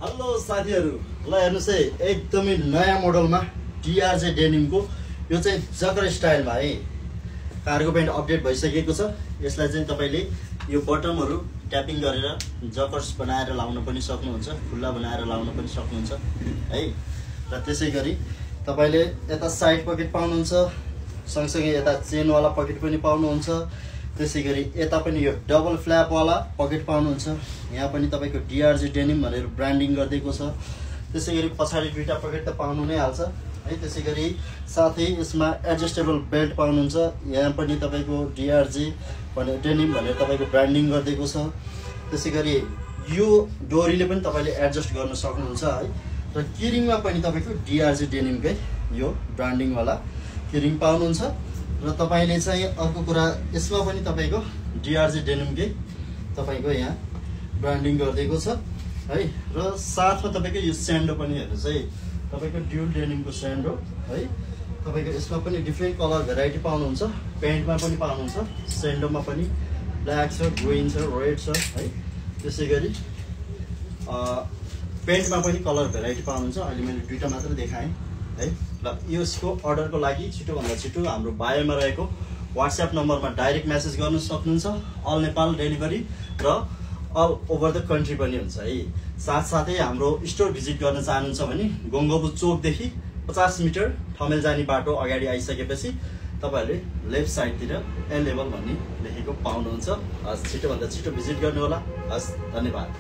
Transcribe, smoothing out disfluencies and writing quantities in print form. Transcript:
Hello साथीहरु, ल हेर्नुस् है, एकदमै नयाँ मोडलमा DRJ डेनिमको यो चाहिँ जकर स्टाइलमा है कार्गो प्यान्ट अपडेट भइसकेको छ। यसलाई चाहिँ तपाईले यो बटमहरु ट्यापिङ गरेर जकर्स बनाएर लाउन पनि सक्नुहुन्छ, खुल्ला बनाएर लाउन पनि सक्नुहुन्छ है। र त्यसैगरी तपाईले यता साइड पकेट पाउनुहुन्छ, सँगसँगै यता चेन वाला पकेट पनि पाउनुहुन्छ। त्यसैगरी यता पनि यो डबल फ्ल्याप वाला पकेट पाउनुहुन्छ। यहाँ पनि तपाईको DRJ डेनिम भनेर ब्रान्डिङ गर्दिएको छ। त्यसैगरी पछाडी दुईटा पकेट त पाउनु नै हाल्छ है। त्यसैगरी साथै यसमा एडजस्टेबल बेल्ट पाउनुहुन्छ। यहाँ पनि तपाईको DRJ भनेर डेनिम भनेर तपाईको ब्रान्डिङ गर्दिएको छ। त्यसैगरी यो डोरीले पनि तपाईले एडजस्ट गर्न सक्नुहुन्छ है। र किरिङमा पनि तपाईको DRJ डेनिमकै यो ब्रान्डिङ वाला किरिङ पाउनुहुन्छ। र तपाईले चाहिँ अर्को कुरा यसमा पनि तपाईको DRJ डेनिमकै तपाईको यहाँ ब्रान्डिङ गर्दिएको छ है। र साथमा तपाईको यो स्यान्डो पनि हेर्नुस् है, तपाईको ड्युल डेनिमको स्यान्डो है। तपाईको यसमा पनि डिफ्रेन्ट कलर भेराइटी पाउनुहुन्छ। प्यान्टमा पनि पाउनुहुन्छ, स्यान्डोमा पनि ब्ल्याक छ, ग्रीन छ, रेड छ है। त्यसैगरी प्यान्टमा पनि कलर भेराइटी पाउनुहुन्छ। अहिले मैले दुईटा मात्र देखाएँ है। र यसको अर्डरको लागि छिटोभन्दा छिटो हाम्रो बायोमा रहेको WhatsApp नम्बरमा डाइरेक्ट मेसेज गर्न सक्नुहुन्छ। अल नेपाल डेलिभरी र अल ओभर द कन्ट्री पनि हुन्छ है। साथसाथै हाम्रो स्टोर भिजिट गर्न चाहनुहुन्छ भने गङ्गबु चोकदेखि 50 मिटर ठमेल जाने बाटो अगाडि आइसकेपछि तपाईहरुले लेफ्ट साइडतिर ए लेभल भन्ने लेखेको पाउनुहुन्छ। छिटोभन्दा छिटो भिजिट गर्नु होला। हस्, धन्यवाद।